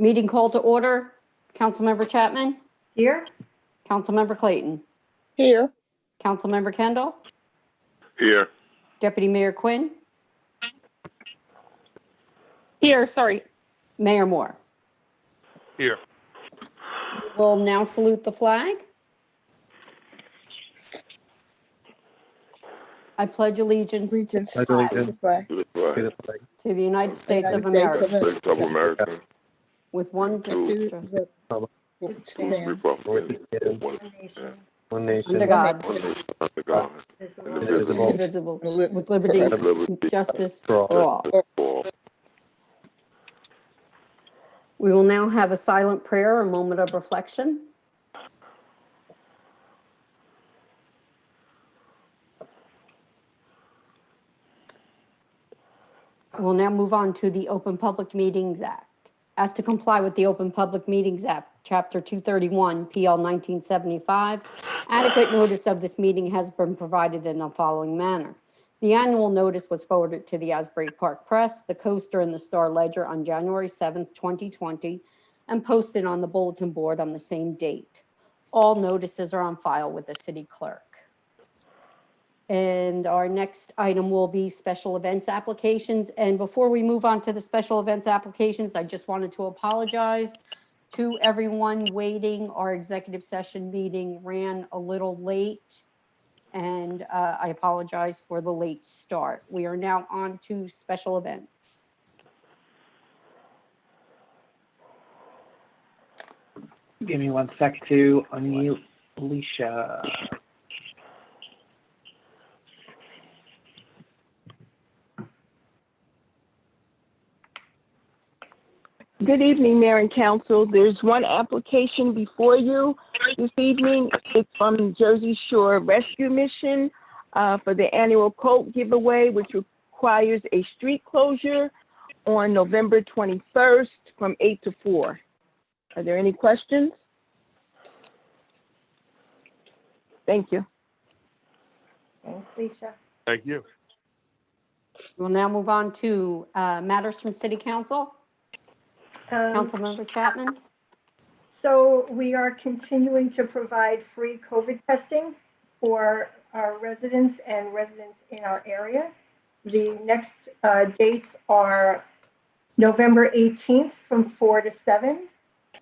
Meeting call to order. Councilmember Chapman? Here. Councilmember Clayton? Here. Councilmember Kendall? Here. Deputy Mayor Quinn? Here, sorry. Mayor Moore? Here. We will now salute the flag. I pledge allegiance Allegiance to to the flag To the flag. the United States of United States America, States of America. with one To justice, which stands Republic. One nation, under God, One nation under God. indivisible, indivisible, and live with liberty forever. and justice for all. for all. For all. We will now have a silent prayer, a moment of reflection. We'll now move on to the Open Public Meetings Act. As to comply with the Open Public Meetings Act, Chapter 231, PL 1975, adequate notice of this meeting has been provided in the following manner. The annual notice was forwarded to the Asbury Park Press, the Coaster, and the Star Ledger on January 7th, 2020, and posted on the bulletin board on the same date. All notices are on file with the City Clerk. And our next item will be special events applications. And before we move on to the special events applications, I just wanted to apologize to everyone waiting. Our executive session meeting ran a little late, and I apologize for the late start. We are now on to special events. Give me 1 sec to unmute Alicia. Good evening, Mayor and Council. There's one application before you this evening. It's from Jersey Shore Rescue Mission for the annual coat giveaway, which requires a street closure on November 21st from 8 to 4. Are there any questions? Thank you. Thanks, Lisa. Thank you. We'll now move on to matters from City Council. Councilmember Chapman? So we are continuing to provide free COVID testing for our residents and residents in our area. The next dates are November 18th from 4 to 7,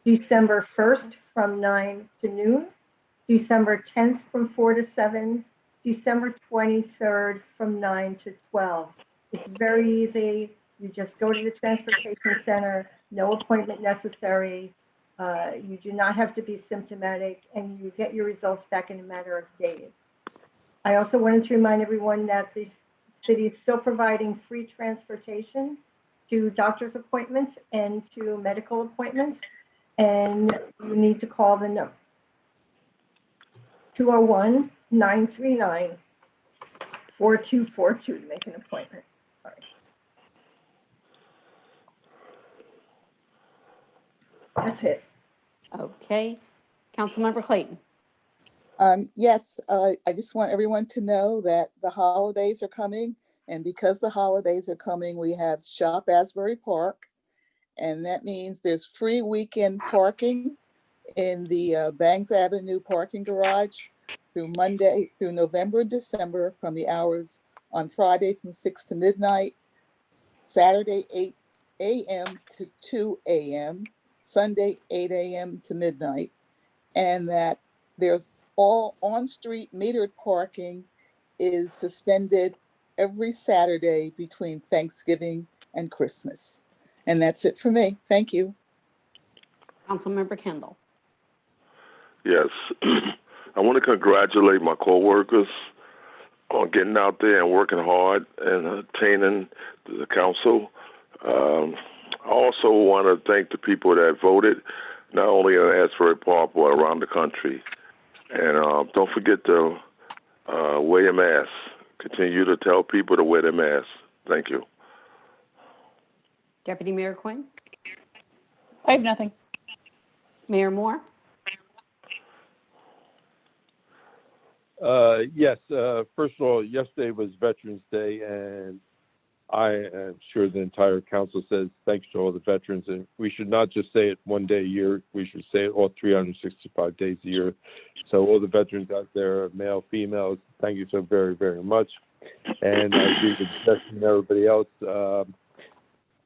December 1st from 9 to noon, December 10th from 4 to 7, December 23rd from 9 to 12. It's very easy. You just go to the transportation center, no appointment necessary. You do not have to be symptomatic, and you get your results back in a matter of days. I also wanted to remind everyone that the city is still providing free transportation to doctor's appointments and to medical appointments, and you need to call the number 201-939-4242 to make an appointment. Sorry. That's it. Okay. Councilmember Clayton? Yes, I just want everyone to know that the holidays are coming. And because the holidays are coming, we have Shop Asbury Park. And that means there's free weekend parking in the Banks Avenue parking garage through November and December from the hours on Friday from 6 to midnight, Saturday 8 a.m. to 2 a.m., Sunday 8 a.m. to midnight, and that there's all on-street metered parking is suspended every Saturday between Thanksgiving and Christmas. And that's it for me. Thank you. Councilmember Kendall? Yes. I want to congratulate my coworkers on getting out there and working hard and attaining the council. I also want to thank the people that voted, not only in Asbury Park, but around the country. And don't forget to wear your mask. Continue to tell people to wear their masks. Thank you. Deputy Mayor Quinn? I have nothing. Mayor Moore? Yes, first of all, yesterday was Veterans Day, and I am sure the entire council says thanks to all the veterans, and we should not just say it one day a year. We should say it all 365 days a year. So all the veterans out there, male, female, thank you so very, very much. And I agree with Justin and everybody else.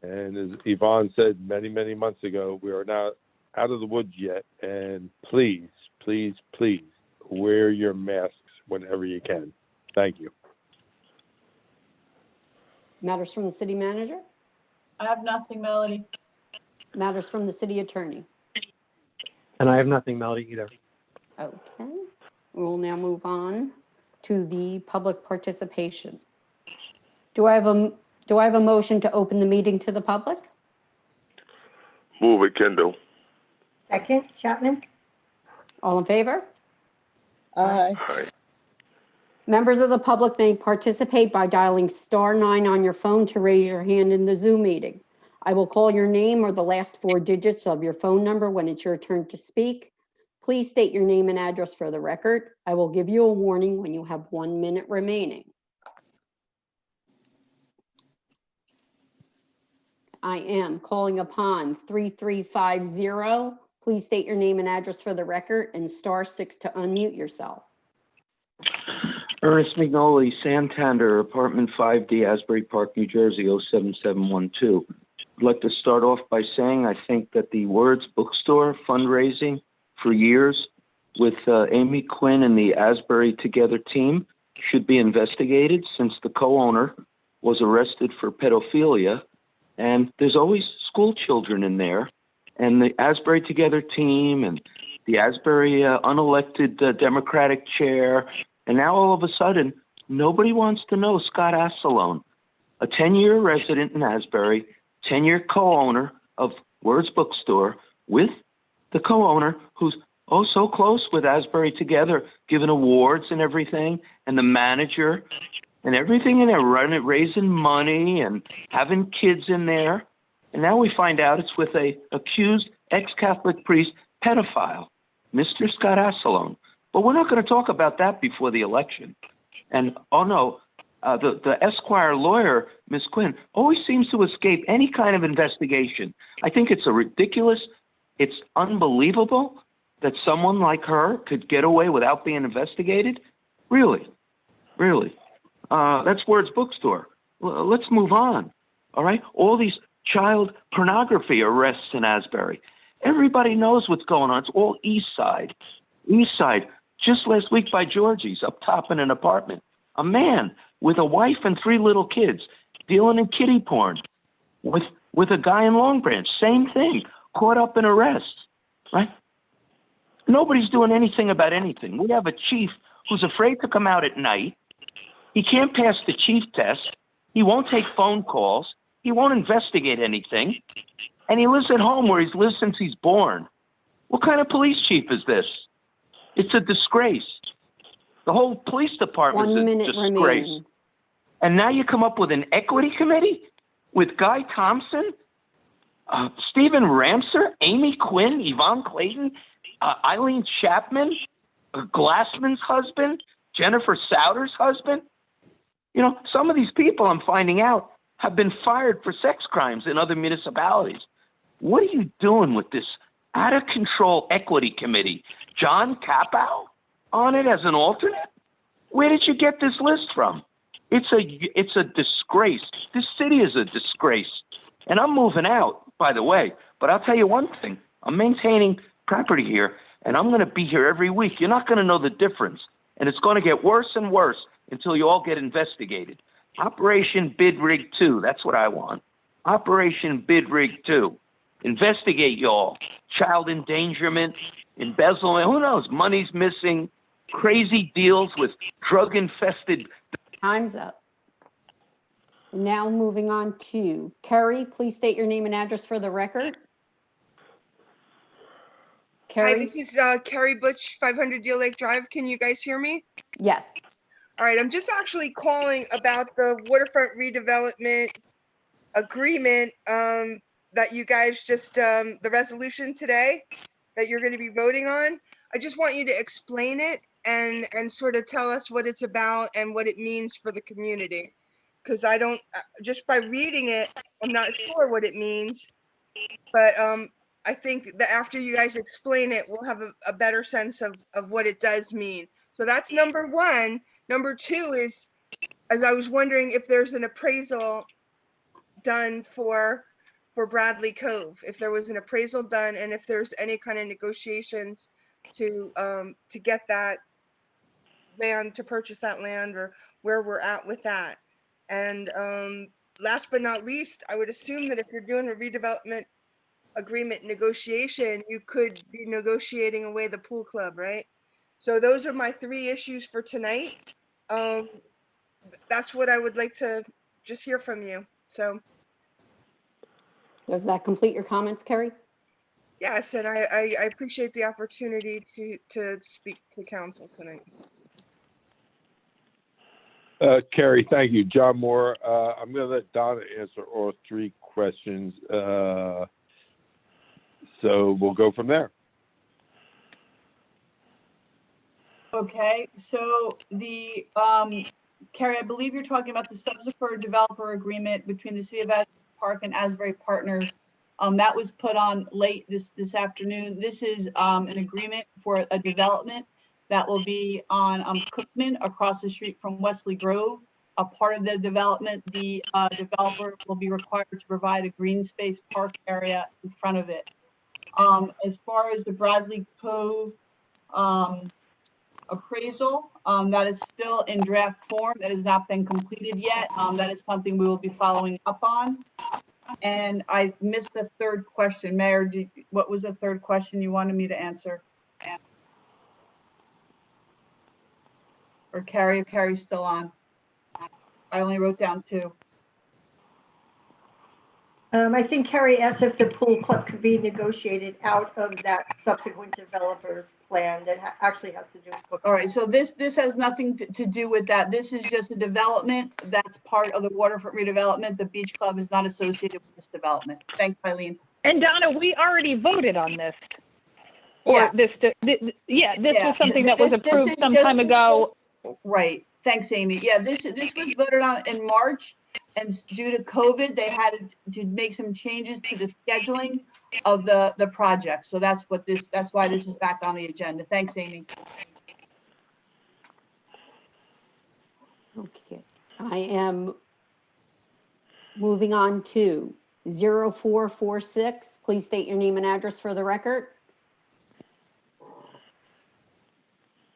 And as Yvonne said many, many months ago, we are not out of the woods yet. And please, please, please wear your masks whenever you can. Thank you. Matters from the city manager? I have nothing, Melody. Matters from the city attorney? And I have nothing, Melody, either. Okay, we'll now move on to the public participation. Do I have a motion to open the meeting to the public? Move it, Kendall. Second, Chapman? All in favor? Aye. Aye. Members of the public may participate by dialing *9 on your phone to raise your hand in the Zoom meeting. I will call your name or the last 4 digits of your phone number when it's your turn to speak. Please state your name and address for the record. I will give you a warning when you have 1 minute remaining. I am calling upon 3350. Please state your name and address for the record and *6 to unmute yourself. Ernest McNolly, Santander, apartment 5D, Asbury Park, New Jersey, 07712. I'd like to start off by saying I think that the Words Bookstore fundraising for years with Amy Quinn and the Asbury Together team should be investigated, since the co-owner was arrested for pedophilia, and there's always school children in there, and the Asbury Together team and the Asbury unelected Democratic chair. And now all of a sudden, nobody wants to know Scott Assalone, a 10-year resident in Asbury, 10-year co-owner of Words Bookstore, with the co-owner who's oh so close with Asbury Together, giving awards and everything, and the manager and everything in there, raising money and having kids in there. And now we find out it's with a accused ex-Catholic priest pedophile, Mr. Scott Assalone. But we're not going to talk about that before the election. And, oh no, the Esquire lawyer, Ms. Quinn, always seems to escape any kind of investigation. I think it's it's unbelievable that someone like her could get away without being investigated. Really, really. That's Words Bookstore. Let's move on, all right? All these child pornography arrests in Asbury. Everybody knows what's going on. It's all East Side. East Side. Just last week by Georgie's, up top in an apartment, a man with a wife and 3 little kids dealing in kiddie porn with a guy in Long Branch. Same thing, caught up in arrest, right? Nobody's doing anything about anything. We have a chief who's afraid to come out at night. He can't pass the chief test. He won't take phone calls. He won't investigate anything. And he lives at home where he's lived since he's born. What kind of police chief is this? It's a disgrace. The whole police department is a 1 minute disgrace. remaining. And now you come up with an equity committee with Guy Thompson, Stephen Ramser, Amy Quinn, Yvonne Clayton, Eileen Chapman, Glassman's husband, Jennifer Souter's husband. You know, some of these people, I'm finding out, have been fired for sex crimes in other municipalities. What are you doing with this out-of-control equity committee? John Capow on it as an alternate? Where did you get this list from? It's a disgrace. This city is a disgrace. And I'm moving out, by the way. But I'll tell you one thing. I'm maintaining property here, and I'm going to be here every week. You're not going to know the difference. And it's going to get worse and worse until you all get investigated. Operation Bid Rig 2, that's what I want. Operation Bid Rig 2. Investigate y'all. Child endangerment, embezzlement, who knows, money's missing, crazy deals with drug-infested. Time's up. Now moving on to Kerry. Please state your name and address for the record. Hi, Kerry? this is Carrie Butch, 500 Deal Lake Drive. Can you guys hear me? Yes. All right, I'm just actually calling about the waterfront redevelopment agreement that you guys just, the resolution today that you're going to be voting on. I just want you to explain it and sort of tell us what it's about and what it means for the community. because I don't, just by reading it, I'm not sure what it means. But I think that after you guys explain it, we'll have a better sense of what it does mean. So that's number one. Number two is, as I was wondering if there's an appraisal done for Bradley Cove, if there was an appraisal done, and if there's any kind of negotiations to get that land, to purchase that land, or where we're at with that. And last but not least, I would assume that if you're doing a redevelopment agreement negotiation, you could be negotiating away the pool club, right? So those are my three issues for tonight. That's what I would like to just hear from you. So Does that complete your comments, Kerry? yes, and I appreciate the opportunity to speak to council tonight. Carrie, thank you. John Moore. I'm going to let Donna answer all three questions. So we'll go from there. Okay, so the, Carrie, I believe you're talking about the subsequent developer agreement between the City of Asbury Park and Asbury Partners. That was put on late this afternoon. This is an agreement for a development that will be on Cookman across the street from Wesley Grove. A part of the development, the developer will be required to provide a green space park area in front of it. As far as the Bradley Cove appraisal, that is still in draft form. That has not been completed yet. That is something we will be following up on. And I missed the third question. Mayor, what was the third question you wanted me to answer? Or Carrie, if Carrie's still on. I only wrote down two. I think Carrie asked if the pool club could be negotiated out of that subsequent developer's plan that actually has to do with. All right, so this has nothing to do with that. This is just a development that's part of the waterfront redevelopment. The beach club is not associated with this development. Thanks, Eileen. And Donna, we already voted on this. Yeah. Or this was something that was approved some time ago. Right. Thanks, Amy. Yeah, this was voted on in March, and due to COVID, they had to make some changes to the scheduling of the project. So that's why this is back on the agenda. Thanks, Amy. Okay, I am moving on to 0446. Please state your name and address for the record.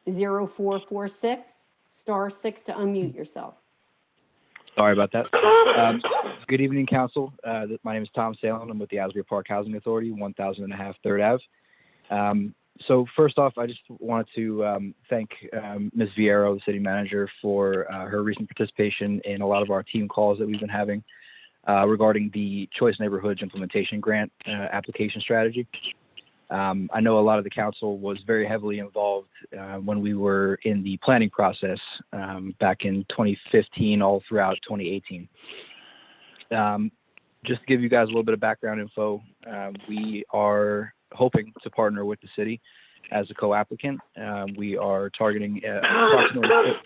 0446, *6 to unmute yourself. Sorry about that. Good evening, Council. My name is Tom Salem. I'm with the Asbury Park Housing Authority, 1,000.5 3rd Ave. So first off, I just wanted to thank Ms. Vieiro, the city manager, for her recent participation in a lot of our team calls that we've been having regarding the Choice Neighborhoods Implementation Grant application strategy. I know a lot of the council was very heavily involved when we were in the planning process back in 2015 all throughout 2018. Just to give you guys a little bit of background info, we are hoping to partner with the city as a co-applicant. We are targeting approximately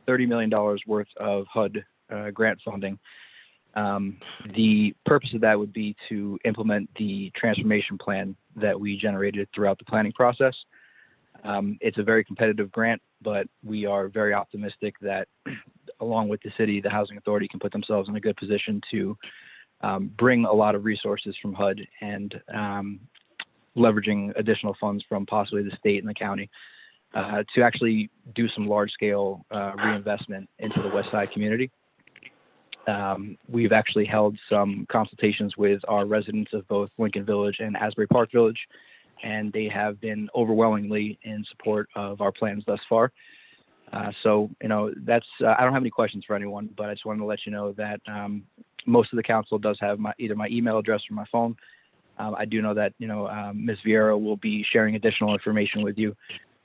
$30 million worth of HUD grant funding. The purpose of that would be to implement the transformation plan that we generated throughout the planning process. It's a very competitive grant, but we are very optimistic that along with the city, the Housing Authority can put themselves in a good position to bring a lot of resources from HUD and leveraging additional funds from possibly the state and the county to actually do some large scale reinvestment into the West Side community. We've actually held some consultations with our residents of both Lincoln Village and Asbury Park Village, and they have been overwhelmingly in support of our plans thus far. So, you know, that's, I don't have any questions for anyone, but I just wanted to let you know that most of the council does have either my email address or my phone. I do know that, you know, Ms. Vieira will be sharing additional information with you.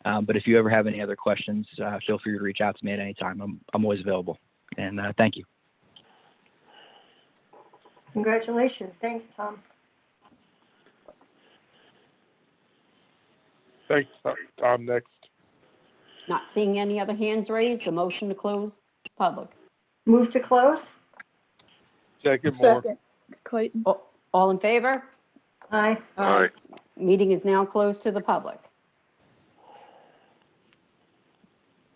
But if you ever have any other questions, feel free to reach out to me at any time. I'm always available. And thank you. Congratulations. Thanks, Tom. Thanks, Tom. Next. Not seeing any other hands raised, the motion to close public. Move to close? Second Moore. Second, Clayton. All in favor? Aye. Aye. Meeting is now closed to the public.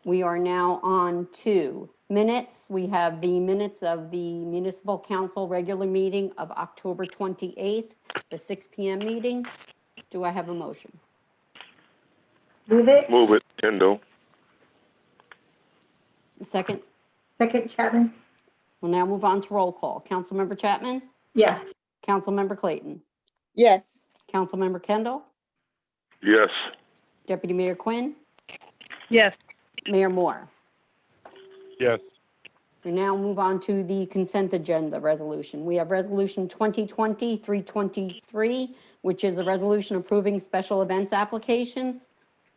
We are now on to minutes. We have the minutes of the Municipal Council regular meeting of October 28th, the 6 PM meeting. Do I have a motion? Move it. Move it, Kendall. Second, Second, Chapman? we'll now move on to roll call. Councilmember Chapman? Yes. Councilmember Clayton? Yes. Councilmember Kendall? Yes. Deputy Mayor Quinn? Yes. Mayor Moore? Yes. We now move on to the consent agenda resolution. We have resolution 2020-323, which is a resolution approving special events applications.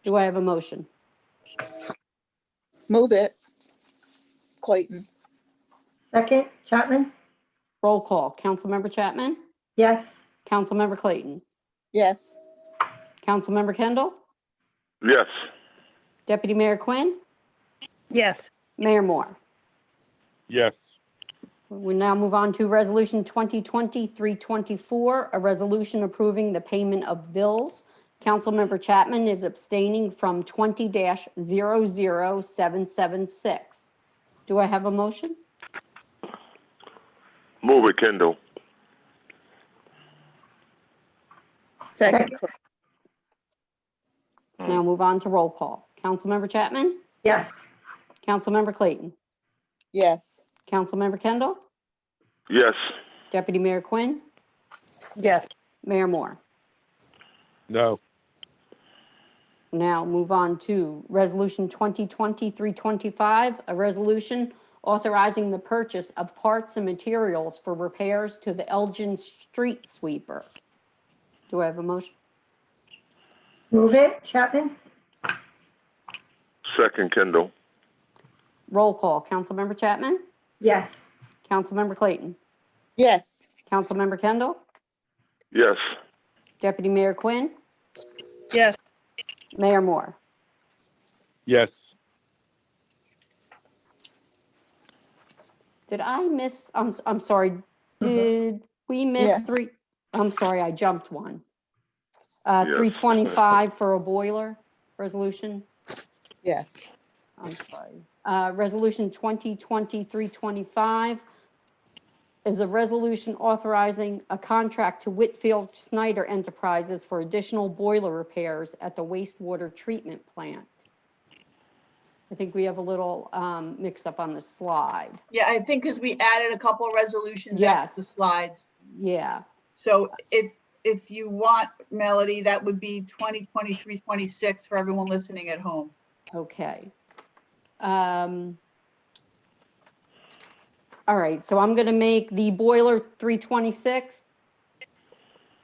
Do I have a motion? Move it. Clayton. Second, Chapman? Roll call. Councilmember Chapman? Yes. Councilmember Clayton? Yes. Councilmember Kendall? Yes. Deputy Mayor Quinn? Yes. Mayor Moore? Yes. We now move on to resolution 2020-324, a resolution approving the payment of bills. Councilmember Chapman is abstaining from 20-00776. Do I have a motion? Move it, Kendall. Second. Now move on to roll call. Councilmember Chapman? Yes. Councilmember Clayton? Yes. Councilmember Kendall? Yes. Deputy Mayor Quinn? Yes. Mayor Moore? No. Now move on to resolution 2020-325, a resolution authorizing the purchase of parts and materials for repairs to the Elgin street sweeper. Do I have a motion? Move it, Chapman? Second, Kendall. Roll call. Councilmember Chapman? Yes. Councilmember Clayton? Yes. Councilmember Kendall? Yes. Deputy Mayor Quinn? Yes. Mayor Moore? Yes. Did I miss, I'm sorry, did we miss Yes. three? I'm sorry, I jumped one. Yes. 325 for a boiler resolution? Yes. I'm sorry. Resolution 2020-325 is a resolution authorizing a contract to Whitfield Snyder Enterprises for additional boiler repairs at the wastewater treatment plant. I think we have a little mix up on the slide. Yeah, I think because we added a couple of resolutions Yes. after the slides. Yeah, So if you want, Melody, that would be 2023-26 for everyone listening at home. okay. All right, so I'm gonna make the boiler 326.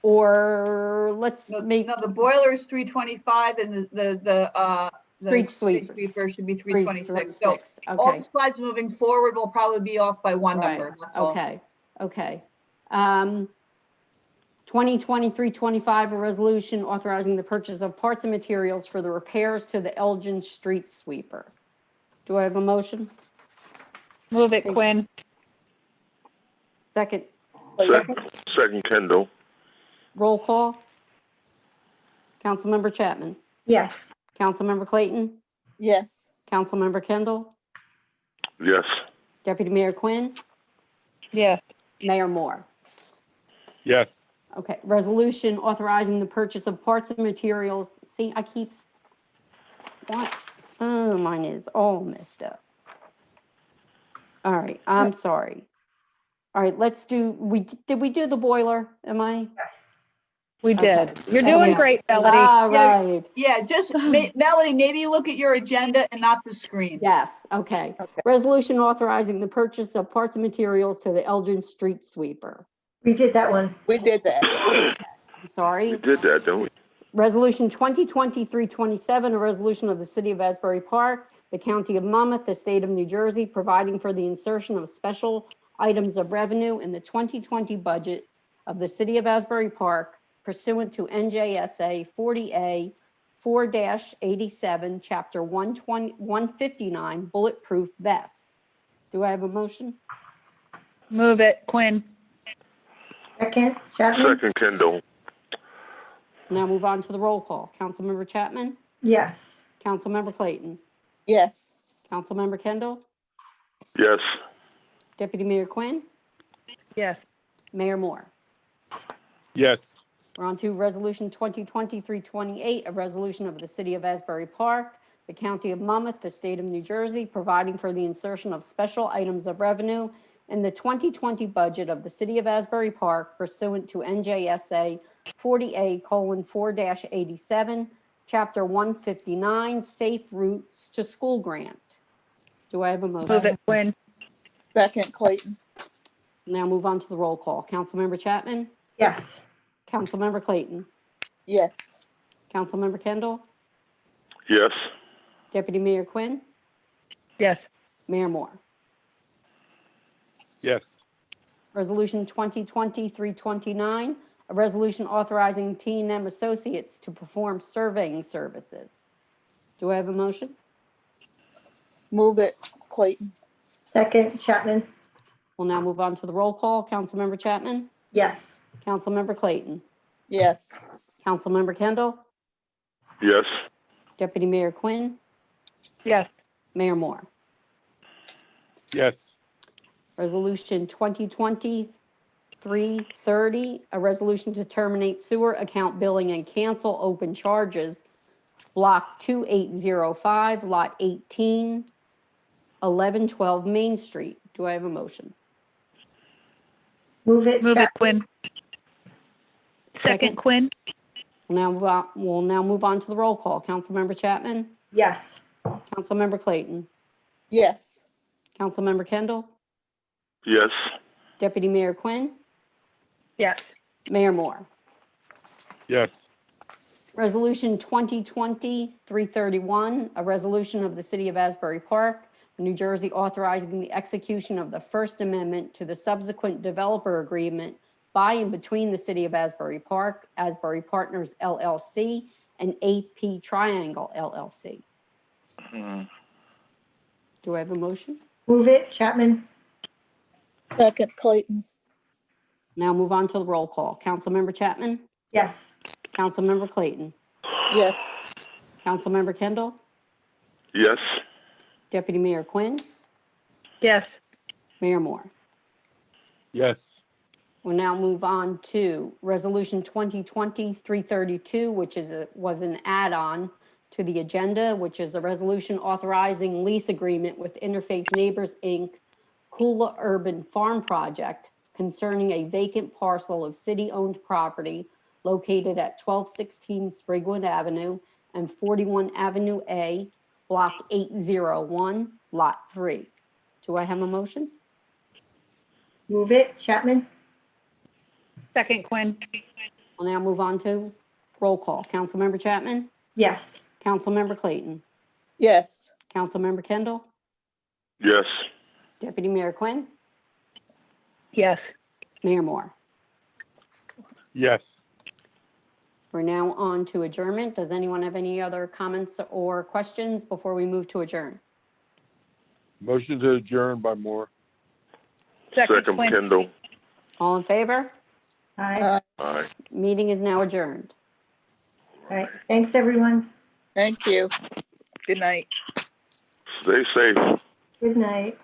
Or let's make No, the boiler is 325 and the Street street sweeper. sweeper should be 326. So 326. all Okay, the slides moving forward will probably be off by one right, number, that's all. okay, okay. 2020-325, a resolution authorizing the purchase of parts and materials for the repairs to the Elgin street sweeper. Do I have a motion? Move it, Thank- Quinn. Second, Second, Kendall. roll call. Councilmember Chapman? Yes. Councilmember Clayton? Yes. Councilmember Kendall? Yes. Deputy Mayor Quinn? Yes. Mayor Moore? Yes. Okay, resolution authorizing the purchase of parts and materials. See, I keep, what? Oh, mine is all messed up. All right, I'm sorry. All right, let's do, did we do the boiler? Am I? Yes. We did. Okay. You're doing Yeah. great, Melody. All Yeah. right, Yeah, just Melody, maybe look at your agenda and not the screen. yes, okay. Okay. Resolution authorizing the purchase of parts and materials to the Elgin street sweeper. We did that one. We did that. I'm We sorry. did that, didn't we? Resolution 2020-327, a resolution of the City of Asbury Park, the County of Monmouth, the State of New Jersey, providing for the insertion of special items of revenue in the 2020 budget of the City of Asbury Park pursuant to NJSA 40A 4-87, Chapter 159, Bulletproof Vest. Do I have a motion? Move it, Quinn. Second, Chapman? Second, Kendall. Now move on to the roll call. Councilmember Chapman? Yes. Councilmember Clayton? Yes. Councilmember Kendall? Yes. Deputy Mayor Quinn? Yes. Mayor Moore? Yes. We're on to Resolution 2020-328, a resolution of the City of Asbury Park, the County of Monmouth, the State of New Jersey, providing for the insertion of special items of revenue in the 2020 budget of the City of Asbury Park pursuant to NJSA 40A:4-87, Chapter 159, Safe Routes to School Grant. Do I have a motion? Move it, Quinn. Second, Clayton. Now move on to the roll call. Councilmember Chapman? Yes. Councilmember Clayton? Yes. Councilmember Kendall? Yes. Deputy Mayor Quinn? Yes. Mayor Moore? Yes. Resolution 2020-329, a resolution authorizing T&M Associates to perform surveying services. Do I have a motion? Move it, Clayton. Second, Chapman? We'll now move on to the roll call. Councilmember Chapman? Yes. Councilmember Clayton? Yes. Councilmember Kendall? Yes. Deputy Mayor Quinn? Yes. Mayor Moore? Yes. Resolution 2020-330, a resolution to terminate sewer account billing and cancel open charges, Block 2805, Lot 18, 1112 Main Street. Do I have a motion? Move it, Move it, Chapman? Quinn. Second, Quinn. We'll now move on to the roll call. Councilmember Chapman? Yes. Councilmember Clayton? Yes. Councilmember Kendall? Yes. Deputy Mayor Quinn? Yes. Mayor Moore? Yes. Resolution 2020-331, a resolution of the City of Asbury Park, New Jersey, authorizing the execution of the First Amendment to the subsequent developer agreement by and between the City of Asbury Park, Asbury Partners LLC, and AP Triangle LLC. Do I have a motion? Move it, Chapman? Second, Clayton. Now move on to the roll call. Councilmember Chapman? Yes. Councilmember Clayton? Yes. Councilmember Kendall? Yes. Deputy Mayor Quinn? Yes. Mayor Moore? Yes. We'll now move on to Resolution 2020-332, which was an add-on to the agenda, which is a resolution authorizing lease agreement with Interfaith Neighbors, Inc., Kula Urban Farm Project concerning a vacant parcel of city-owned property located at 1216 Sprigwood Avenue and 41 Avenue A, Block 801, Lot 3. Do I have a motion? Move it, Chapman? Second, Quinn. We'll now move on to roll call. Councilmember Chapman? Yes. Councilmember Clayton? Yes. Councilmember Kendall? Yes. Deputy Mayor Quinn? Yes. Mayor Moore? Yes. We're now on to adjournment. Does anyone have any other comments or questions before we move to adjourn? Motion to adjourn by Moore. Second, Quinn. Kendall. All in favor? Aye. Aye. Meeting is now adjourned. All right. Thanks, everyone. Thank you. Good night. Stay safe. Good night.